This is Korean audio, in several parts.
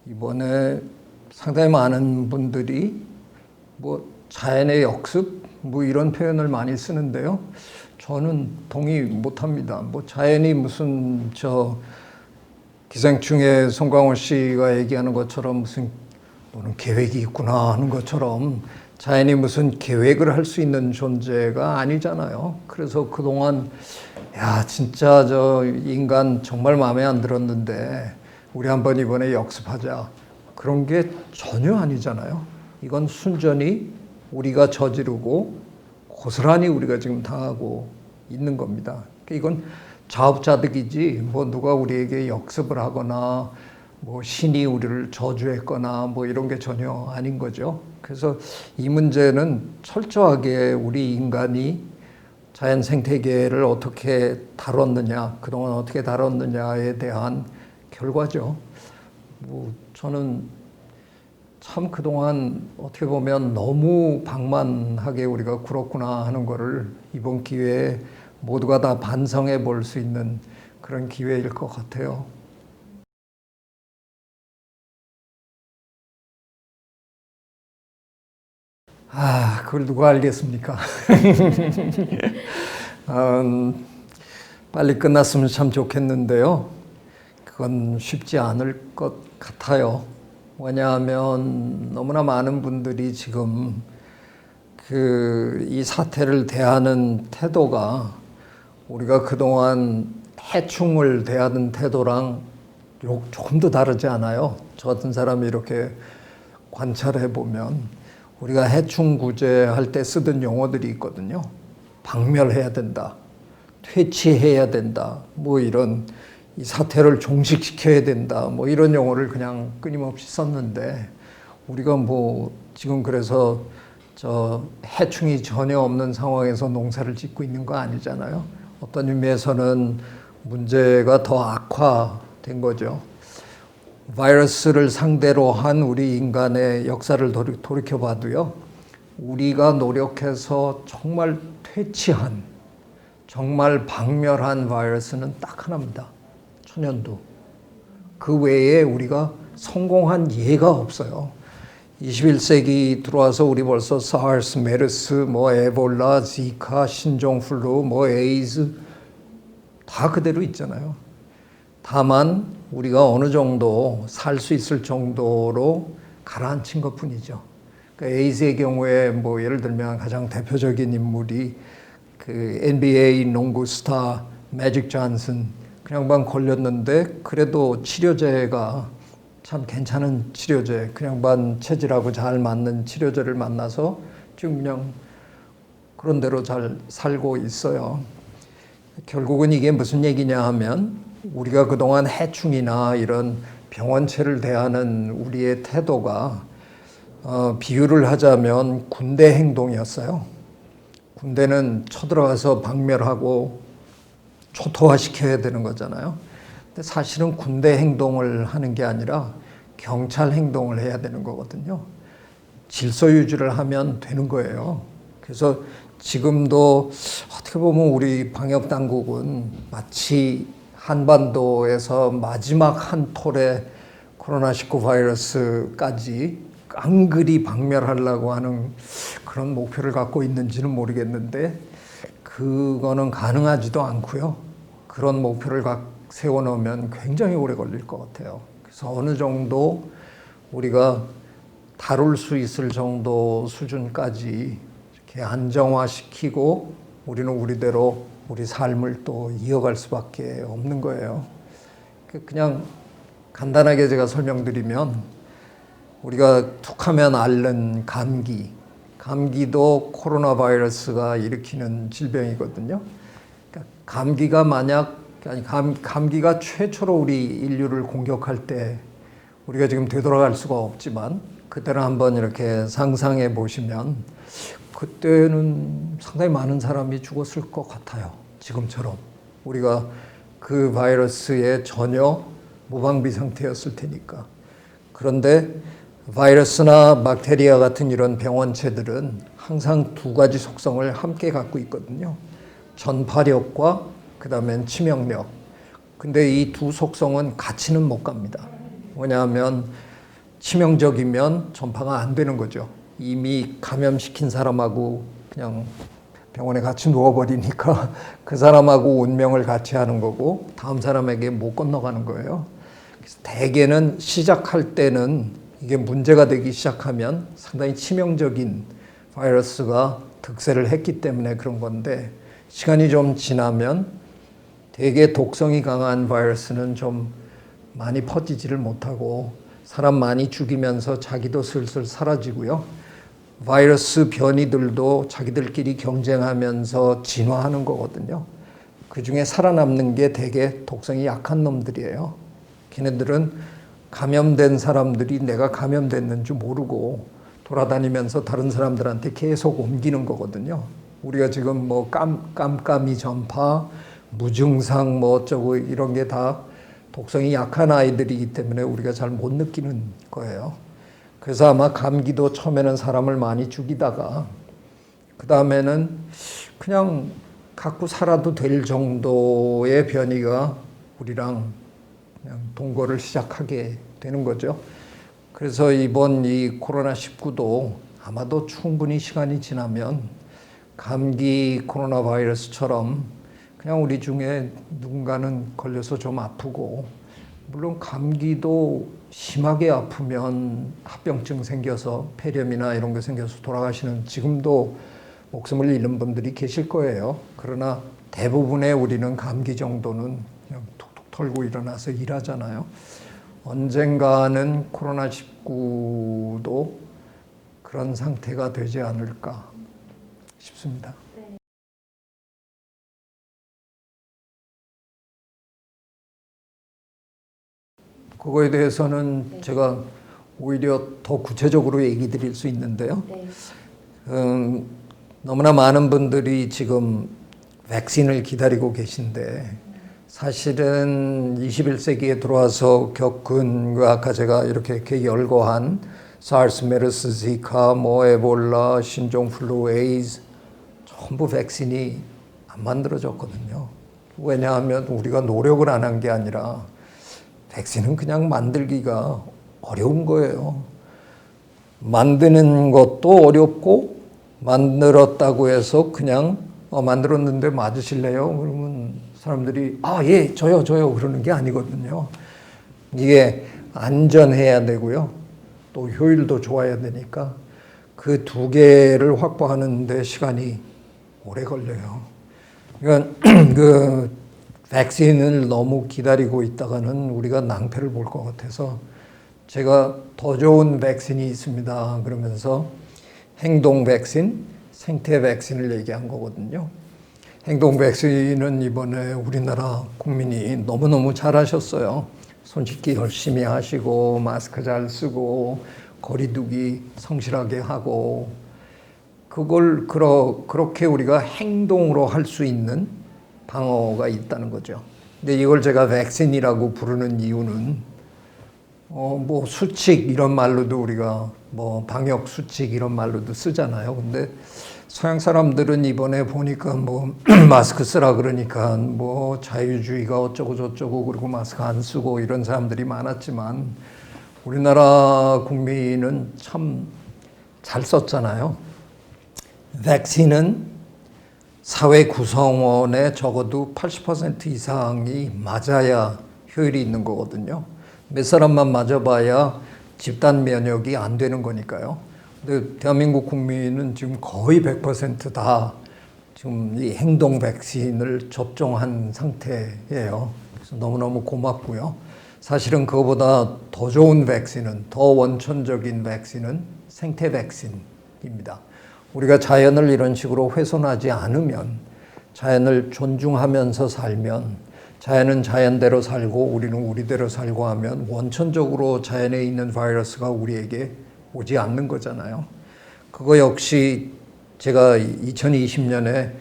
이번에 상당히 많은 분들이 자연의 역습 이런 표현을 많이 쓰는데요. 저는 동의 못합니다. 자연이 무슨 기생충의 송강호 씨가 얘기하는 것처럼 무슨 너는 계획이 있구나 하는 것처럼 자연이 무슨 계획을 할 수 있는 존재가 아니잖아요. 그래서 그동안 진짜 인간 정말 마음에 안 들었는데 우리 한번 이번에 역습하자. 그런 게 전혀 아니잖아요. 이건 순전히 우리가 저지르고 고스란히 우리가 지금 당하고 있는 겁니다. 이건 자업자득이지 누가 우리에게 역습을 하거나 신이 우리를 저주했거나 이런 게 전혀 아닌 거죠. 그래서 이 문제는 철저하게 우리 인간이 자연 생태계를 어떻게 다뤘느냐, 그동안 어떻게 다뤘느냐에 대한 결과죠. 저는 참 그동안 어떻게 보면 너무 방만하게 우리가 굴었구나 하는 거를 이번 기회에 모두가 다 반성해 볼 수 있는 그런 기회일 것 같아요. 그걸 누가 알겠습니까? 빨리 끝났으면 참 좋겠는데요. 그건 쉽지 않을 것 같아요. 왜냐하면 너무나 많은 분들이 지금 이 사태를 대하는 태도가 우리가 그동안 해충을 대하는 태도랑 조금도 다르지 않아요. 저 같은 사람이 이렇게 관찰해 보면 우리가 해충 구제할 때 쓰던 용어들이 있거든요. 박멸해야 된다. 퇴치해야 된다. 이런 이 사태를 종식시켜야 된다. 이런 용어를 그냥 끊임없이 썼는데 우리가 지금 그래서 해충이 전혀 없는 상황에서 농사를 짓고 있는 거 아니잖아요. 어떤 의미에서는 문제가 더 악화된 거죠. 바이러스를 상대로 한 우리 인간의 역사를 돌이켜 봐도요. 우리가 노력해서 정말 퇴치한, 정말 박멸한 바이러스는 딱 하나입니다. 천연두. 그 외에 우리가 성공한 예가 없어요. 21세기 들어와서 우리 벌써 사르스, 메르스, 에볼라, 지카, 신종플루, 에이즈 다 그대로 있잖아요. 다만 우리가 어느 정도 살 수 있을 정도로 가라앉힌 것뿐이죠. 그러니까 에이즈의 경우에 예를 들면 가장 대표적인 인물이 그 NBA 농구 스타 매직 존슨 그 양반 걸렸는데 그래도 치료제가 참 괜찮은 치료제, 그 양반 체질하고 잘 맞는 치료제를 만나서 지금 그냥 그런 대로 잘 살고 있어요. 결국은 이게 무슨 얘기냐 하면 우리가 그동안 해충이나 이런 병원체를 대하는 우리의 태도가 비유를 하자면 군대 행동이었어요. 군대는 쳐들어가서 박멸하고 초토화시켜야 되는 거잖아요. 근데 사실은 군대 행동을 하는 게 아니라 경찰 행동을 해야 되는 거거든요. 질서 유지를 하면 되는 거예요. 그래서 지금도 어떻게 보면 우리 방역 당국은 마치 한반도에서 마지막 한 톨의 코로나19 바이러스까지 깡그리 박멸하려고 하는 그런 목표를 갖고 있는지는 모르겠는데 그거는 가능하지도 않고요. 그런 목표를 세워놓으면 굉장히 오래 걸릴 것 같아요. 그래서 어느 정도 우리가 다룰 수 있을 정도 수준까지 이렇게 안정화시키고 우리는 우리대로 우리 삶을 또 이어갈 수밖에 없는 거예요. 그냥 간단하게 제가 설명드리면 우리가 툭하면 앓는 감기도 코로나 바이러스가 일으키는 질병이거든요. 그러니까 감기가 최초로 우리 인류를 공격할 때 우리가 지금 되돌아갈 수가 없지만 그때는 한번 이렇게 상상해 보시면 그때는 상당히 많은 사람이 죽었을 것 같아요. 지금처럼. 우리가 그 바이러스에 전혀 무방비 상태였을 테니까. 그런데 바이러스나 박테리아 같은 이런 병원체들은 항상 두 가지 속성을 함께 갖고 있거든요. 전파력과 그다음엔 치명력. 근데 이 두 속성은 같이는 못 갑니다. 왜냐하면 치명적이면 전파가 안 되는 거죠. 이미 감염시킨 사람하고 그냥 병원에 같이 누워버리니까 그 사람하고 운명을 같이 하는 거고 다음 사람에게 못 건너가는 거예요. 그래서 대개는 시작할 때는 이게 문제가 되기 시작하면 상당히 치명적인 바이러스가 득세를 했기 때문에 그런 건데 시간이 좀 지나면 되게 독성이 강한 바이러스는 좀 많이 퍼지지를 못하고 사람 많이 죽이면서 자기도 슬슬 사라지고요. 바이러스 변이들도 자기들끼리 경쟁하면서 진화하는 거거든요. 그 중에 살아남는 게 되게 독성이 약한 놈들이에요. 걔네들은 감염된 사람들이 내가 감염됐는 줄 모르고 돌아다니면서 다른 사람들한테 계속 옮기는 거거든요. 우리가 지금 뭐 깜깜이 전파, 무증상 뭐 어쩌고 이런 게 다 독성이 약한 아이들이기 때문에 우리가 잘 못 느끼는 거예요. 그래서 아마 감기도 처음에는 사람을 많이 죽이다가 그 다음에는 그냥 갖고 살아도 될 정도의 변이가 우리랑 그냥 동거를 시작하게 되는 거죠. 그래서 이번 이 코로나19도 아마도 충분히 시간이 지나면 감기 코로나 바이러스처럼 그냥 우리 중에 누군가는 걸려서 좀 아프고 물론 감기도 심하게 아프면 합병증 생겨서 폐렴이나 이런 게 생겨서 돌아가시는 지금도 목숨을 잃는 분들이 계실 거예요. 그러나 대부분의 우리는 감기 정도는 그냥 톡톡 털고 일어나서 일하잖아요. 언젠가는 코로나19도 그런 상태가 되지 않을까 싶습니다. 그거에 대해서는 제가 오히려 더 구체적으로 얘기 드릴 수 있는데요. 너무나 많은 분들이 지금 백신을 기다리고 계신데 사실은 21세기에 들어와서 겪은 그 아까 제가 이렇게 열거한 사르스, 메르스, 지카, 뭐 에볼라, 신종플루, 에이즈 전부 백신이 안 만들어졌거든요. 왜냐하면 우리가 노력을 안 한 게 아니라 백신은 그냥 만들기가 어려운 거예요. 만드는 것도 어렵고 만들었다고 해서 그냥 만들었는데 맞으실래요? 그러면 사람들이 예, 저요 그러는 게 아니거든요. 이게 안전해야 되고요. 또 효율도 좋아야 되니까 그 두 개를 확보하는 데 시간이 오래 걸려요. 그러니까 그 백신을 너무 기다리고 있다가는 우리가 낭패를 볼 것 같아서 제가 더 좋은 백신이 있습니다. 그러면서 행동 백신, 생태 백신을 얘기한 거거든요. 행동 백신은 이번에 우리나라 국민이 너무너무 잘하셨어요. 손 씻기 열심히 하시고 마스크 잘 쓰고 거리 두기 성실하게 하고 그걸 그렇게 우리가 행동으로 할 수 있는 방어가 있다는 거죠. 근데 이걸 제가 백신이라고 부르는 이유는 뭐 수칙 이런 말로도 우리가 뭐 방역 수칙 이런 말로도 쓰잖아요. 근데 서양 사람들은 이번에 보니까 뭐 마스크 쓰라 그러니까 뭐 자유주의가 어쩌고 저쩌고 그리고 마스크 안 쓰고 이런 사람들이 많았지만 우리나라 국민은 참 잘 썼잖아요. 백신은 사회 구성원의 적어도 80% 이상이 맞아야 효율이 있는 거거든요. 몇 사람만 맞아봐야 집단 면역이 안 되는 거니까요. 근데 대한민국 국민은 지금 거의 100%다 지금 이 행동 백신을 접종한 상태예요. 그래서 너무너무 고맙고요. 사실은 그거보다 더 좋은 백신은, 더 원천적인 백신은 생태 백신입니다. 우리가 자연을 이런 식으로 훼손하지 않으면, 자연을 존중하면서 살면, 자연은 자연대로 살고 우리는 우리대로 살고 하면 원천적으로 자연에 있는 바이러스가 우리에게 오지 않는 거잖아요. 그거 역시 제가 2020년에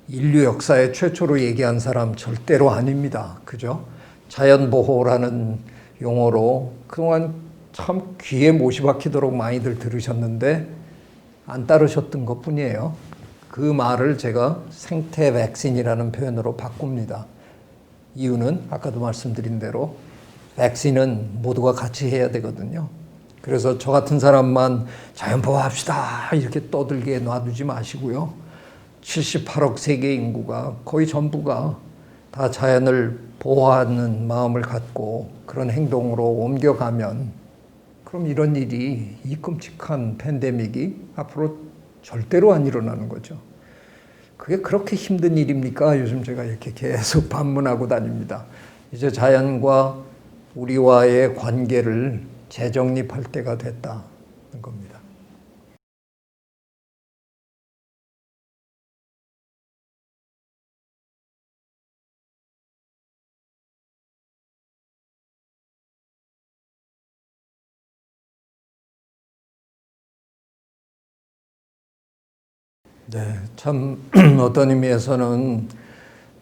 인류 역사의 최초로 얘기한 사람 절대로 아닙니다. 그죠? 자연보호라는 용어로 그동안 참 귀에 못이 박히도록 많이들 들으셨는데 안 따르셨던 것 뿐이에요. 그 말을 제가 생태 백신이라는 표현으로 바꿉니다. 이유는 아까도 말씀드린 대로 백신은 모두가 같이 해야 되거든요. 그래서 저 같은 사람만 자연 보호합시다 이렇게 떠들게 놔두지 마시고요. 78억 세계 인구가 거의 전부가 다 자연을 보호하는 마음을 갖고 그런 행동으로 옮겨가면 그럼 이런 일이, 이 끔찍한 팬데믹이 앞으로 절대로 안 일어나는 거죠. 그게 그렇게 힘든 일입니까? 요즘 제가 이렇게 계속 반문하고 다닙니다. 이제 자연과 우리와의 관계를 재정립할 때가 됐다는 겁니다. 네, 참 어떤 의미에서는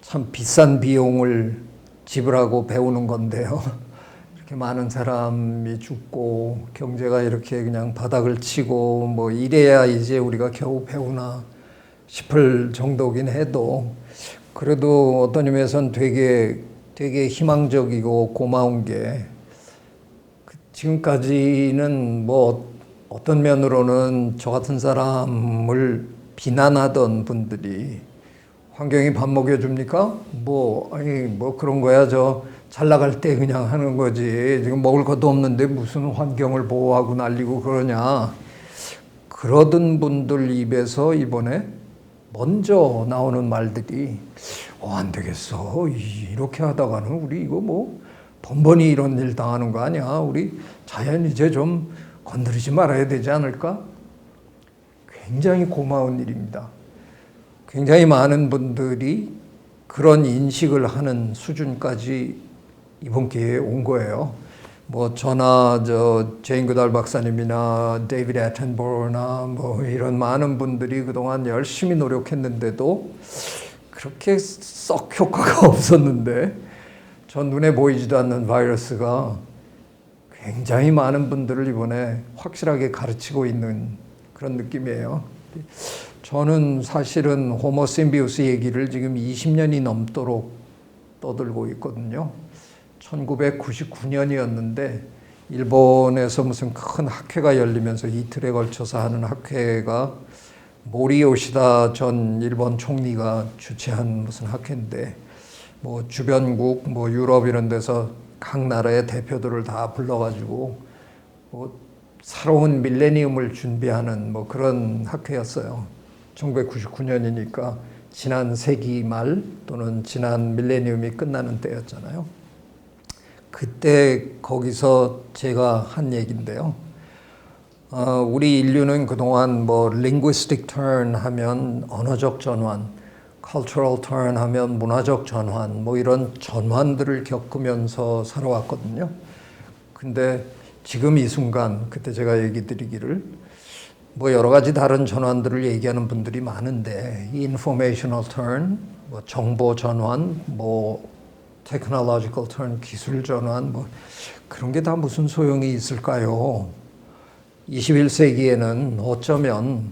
참 비싼 비용을 지불하고 배우는 건데요. 이렇게 많은 사람이 죽고 경제가 이렇게 그냥 바닥을 치고 뭐 이래야 이제 우리가 겨우 배우나 싶을 정도긴 해도 그래도 어떤 의미에서는 되게 희망적이고 고마운 게 지금까지는 뭐 어떤 면으로는 저 같은 사람을 비난하던 분들이 환경이 밥 먹여줍니까? 뭐 그런 거야. 잘 나갈 때 그냥 하는 거지. 지금 먹을 것도 없는데 무슨 환경을 보호하고 난리고 그러냐. 그러던 분들 입에서 이번에 먼저 나오는 말들이 안 되겠어. 이렇게 하다가는 우리 이거 뭐 번번이 이런 일 당하는 거 아니야. 우리 자연 이제 좀 건드리지 말아야 되지 않을까? 굉장히 고마운 일입니다. 굉장히 많은 분들이 그런 인식을 하는 수준까지 이번 기회에 온 거예요. 뭐 저나 제인 그달 박사님이나 데이비드 애튼버러나 뭐 이런 많은 분들이 그동안 열심히 노력했는데도 그렇게 썩 효과가 없었는데 전 눈에 보이지도 않는 바이러스가 굉장히 많은 분들을 이번에 확실하게 가르치고 있는 그런 느낌이에요. 저는 사실은 호모 심비우스 얘기를 지금 20년이 넘도록 떠들고 있거든요. 1999년이었는데 일본에서 무슨 큰 학회가 열리면서 이틀에 걸쳐서 하는 학회가 모리 요시다 전 일본 총리가 주최한 무슨 학회인데 뭐 주변국 뭐 유럽 이런 데서 각 나라의 대표들을 다 불러가지고 뭐 새로운 밀레니엄을 준비하는 뭐 그런 학회였어요. 1999년이니까 지난 세기 말 또는 지난 밀레니엄이 끝나는 때였잖아요. 그때 거기서 제가 한 얘기인데요. 우리 인류는 그동안 뭐 linguistic turn 하면 언어적 전환, cultural turn 하면 문화적 전환, 뭐 이런 전환들을 겪으면서 살아왔거든요. 근데 지금 이 순간 그때 제가 얘기 드리기를 뭐 여러 가지 다른 전환들을 얘기하는 분들이 많은데 informational turn, 뭐 정보 전환, 뭐 technological turn, 기술 전환, 뭐 그런 게 다 무슨 소용이 있을까요? 21세기에는 어쩌면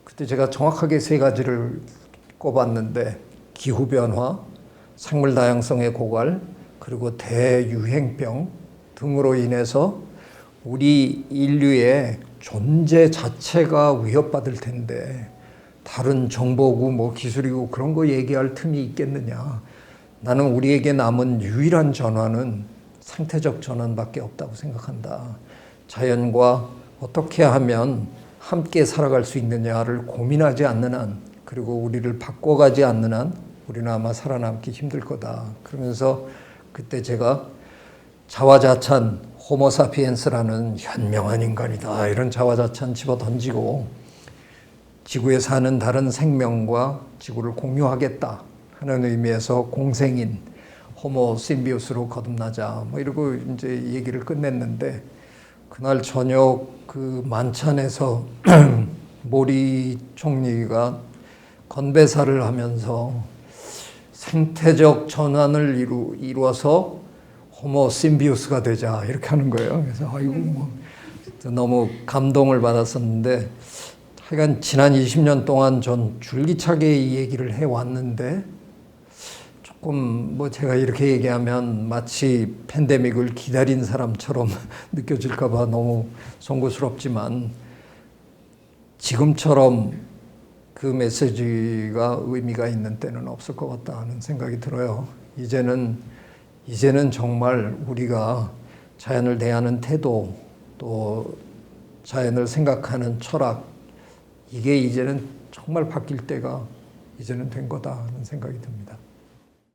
그때 제가 정확하게 세 가지를 꼽았는데 기후변화, 생물 다양성의 고갈, 그리고 대유행병 등으로 인해서 우리 인류의 존재 자체가 위협받을 텐데 다른 정보고 뭐 기술이고 그런 거 얘기할 틈이 있겠느냐. 나는 우리에게 남은 유일한 전환은 상태적 전환밖에 없다고 생각한다. 자연과 어떻게 하면 함께 살아갈 수 있느냐를 고민하지 않는 한 그리고 우리를 바꿔가지 않는 한 우리는 아마 살아남기 힘들 거다. 그러면서 그때 제가 자화자찬 호모사피엔스라는 현명한 인간이다 이런 자화자찬 집어 던지고 지구에 사는 다른 생명과 지구를 공유하겠다 하는 의미에서 공생인 호모 심비우스로 거듭나자 뭐 이러고 이제 얘기를 끝냈는데 그날 저녁 그 만찬에서 모리 총리가 건배사를 하면서 생태적 전환을 이루어서 호모 심비우스가 되자 이렇게 하는 거예요. 그래서 아이고 뭐 너무 감동을 받았었는데 하여간 지난 20년 동안 전 줄기차게 이 얘기를 해왔는데 조금 뭐 제가 이렇게 얘기하면 마치 팬데믹을 기다린 사람처럼 느껴질까 봐 너무 송구스럽지만 지금처럼 그 메시지가 의미가 있는 때는 없을 것 같다 하는 생각이 들어요. 이제는 정말 우리가 자연을 대하는 태도, 또 자연을 생각하는 철학, 이게 이제는 정말 바뀔 때가 이제는 된 거다 하는 생각이 듭니다.